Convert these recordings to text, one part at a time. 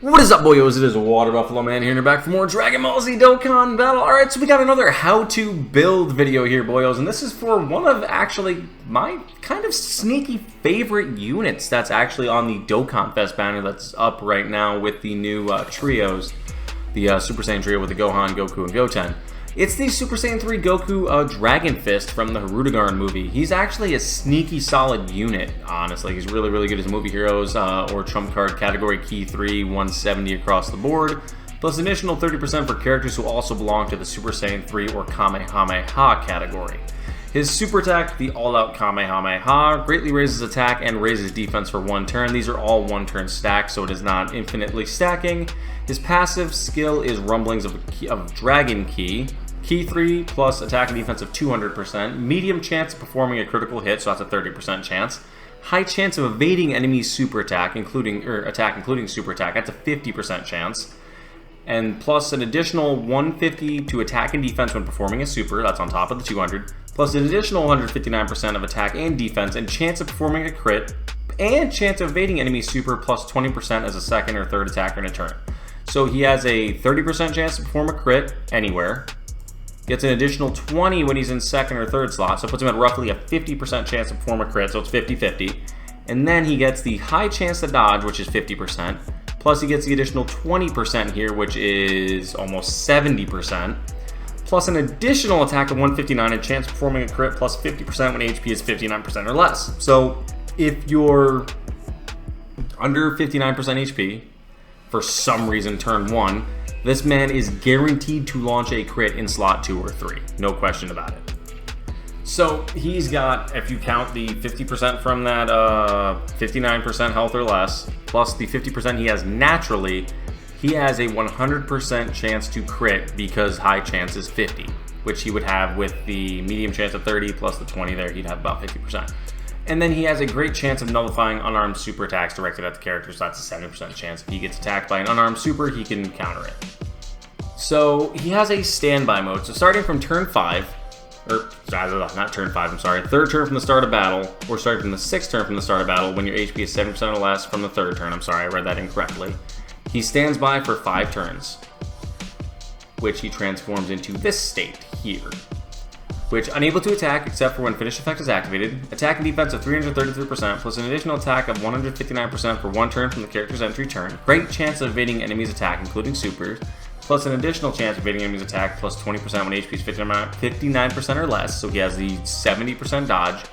What is up, boyos? It is Water Buffalo Man here, and you're back for more Dragon Ball Z Dokkan Battle. Alright, so we got another how-to build video here, boyos, and this is for one of actually my kind of sneaky favorite units that's actually on the Dokkan Fest banner that's up right now with the new trios, the Super Saiyan trio with the Gohan, Goku, and Goten. It's the Super Saiyan 3 Goku Dragon Fist from the Hirudegarn movie. He's actually a sneaky solid unit, honestly. He's really, really good as movie heroes or trump card category key 3, 170 across the board, plus an additional 30% for characters who also belong to the Super Saiyan 3 or Kamehameha category. His super attack, the all-out Kamehameha, greatly raises attack and raises defense for one turn. These are all one-turn stacks, so it is not infinitely stacking. His passive skill is Rumblings of Dragon Ki. Key 3 plus attack and defense of 200%. Medium chance of performing a critical hit, so that's a 30% chance. High chance of evading enemy's super attack, including super attack. That's a 50% chance. And plus an additional 150 to attack and defense when performing a super. That's on top of the 200. Plus an additional 159% of attack and defense, and chance of performing a crit, and chance of evading enemy super plus 20% as a second or third attacker in a turn. So he has a 30% chance to perform a crit anywhere. Gets an additional 20 when he's in second or third slot, so it puts him at roughly a 50% chance to perform a crit, so it's 50-50. And then he gets the high chance to dodge, which is 50%. Plus he gets the additional 20% here, which is almost 70%. Plus an additional attack of 159 and chance of performing a crit plus 50% when HP is 59% or less. So if you're under 59% HP, for some reason turn 1, this man is guaranteed to launch a crit in slot 2 or 3. No question about it. So he's got, if you count the 50% from that 59% health or less, plus the 50% he has naturally, he has a 100% chance to crit because high chance is 50, which he would have with the medium chance of 30 plus the 20 there, he'd have about 50%. And then he has a great chance of nullifying unarmed super attacks directed at the character, so that's a 70% chance. If he gets attacked by an unarmed super, he can counter it. So he has a standby mode. So starting from turn 5, or not turn 5, I'm sorry, third turn from the start of battle, or starting from the 6th turn from the start of battle when your HP is 70% or less from the 3rd turn. I'm sorry, I read that incorrectly. He stands by for 5 turns, which he transforms into this state here. Which, unable to attack except for when finish effect is activated, attack and defense of 333%, plus an additional attack of 159% for one turn from the character's entry turn, great chance of evading enemy's attack, including supers, plus an additional chance of evading enemy's attack, plus 20% when HP is 59% or less, so he has the 70% dodge,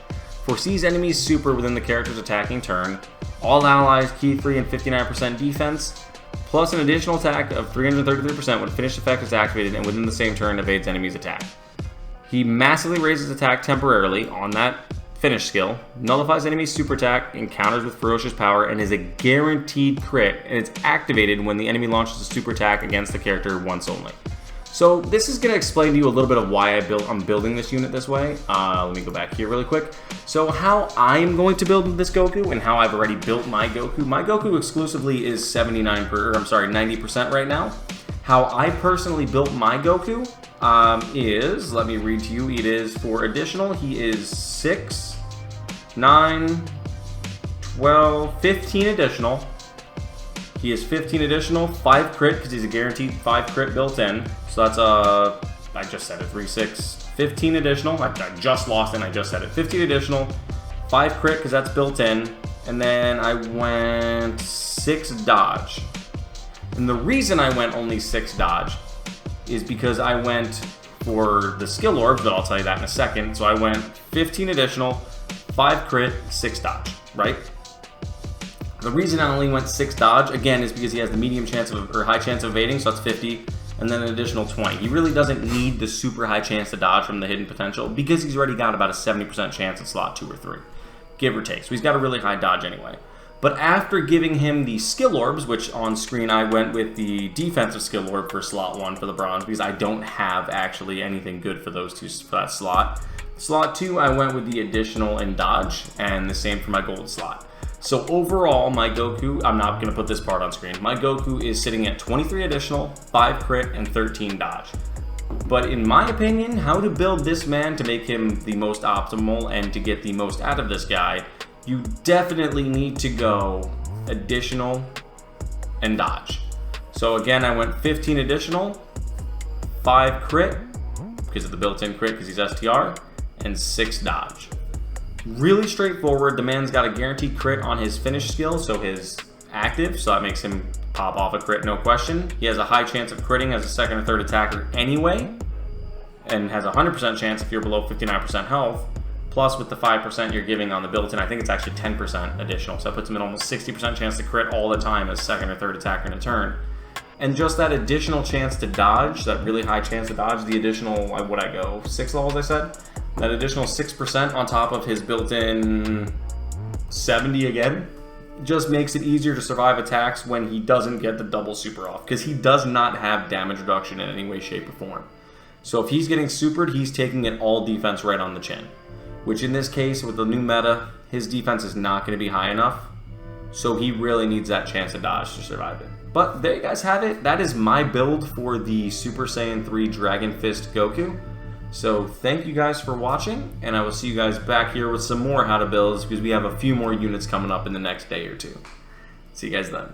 foresees enemy's super within the character's attacking turn, all allies key 3 and 59% defense, plus an additional attack of 333% when finish effect is activated and within the same turn evades enemy's attack. He massively raises attack temporarily on that finish skill, nullifies enemy's super attack, encounters with ferocious power, and is a guaranteed crit, and it's activated when the enemy launches a super attack against the character once only. So this is going to explain to you a little bit of why I'm building this unit this way. Let me go back here really quick. So how I'm going to build this Goku and how I've already built my Goku. My Goku exclusively is 90% right now. How I personally built my Goku is, let me read to you, it is for additional, he is 6, 9, 12, 15 additional. He is 15 additional, 5 crit, because he's a guaranteed 5 crit built in. So that's, I just said it, 3, 6, 15 additional. I just lost it, and I just said it. 15 additional, 5 crit, because that's built in. And then I went 6 dodge. And the reason I went only 6 dodge is because I went for the skill orbs, but I'll tell you that in a second. So I went 15 additional, 5 crit, 6 dodge, right? The reason I only went 6 dodge, again, is because he has the medium chance of, or high chance of evading, so that's 50, and then an additional 20. He really doesn't need the super high chance to dodge from the hidden potential because he's already got about a 70% chance in slot 2 or 3, give or take. So he's got a really high dodge anyway. But after giving him the skill orbs, which on screen I went with the defensive skill orb for slot 1 for the bronze because I don't have actually anything good for those two for that slot. Slot 2 I went with the additional and dodge, and the same for my gold slot. So overall, my Goku, I'm not going to put this part on screen, my Goku is sitting at 23 additional, 5 crit, and 13 dodge. But in my opinion, how to build this man to make him the most optimal and to get the most out of this guy, you definitely need to go additional and dodge. So again, I went 15 additional, 5 crit, because of the built-in crit because he's STR, and 6 dodge. Really straightforward. The man's got a guaranteed crit on his finish skill, so his active, so that makes him pop off a crit, no question. He has a high chance of critting as a second or third attacker anyway, and has a 100% chance if you're below 59% health. Plus, with the 5% you're giving on the built-in, I think it's actually 10% additional, so that puts him in almost 60% chance to crit all the time as second or third attacker in a turn. And just that additional chance to dodge, that really high chance to dodge, the additional, what I go, 6 levels I said? That additional 6% on top of his built-in 70 again, just makes it easier to survive attacks when he doesn't get the double super off, because he does not have damage reduction in any way, shape, or form. So if he's getting supered, he's taking it all defense right on the chin, which in this case, with the new meta, his defense is not going to be high enough, so he really needs that chance to dodge to survive it. But there you guys have it. That is my build for the Super Saiyan 3 Dragon Fist Goku. So thank you guys for watching, and I will see you guys back here with some more how to builds, because we have a few more units coming up in the next day or two. See you guys then.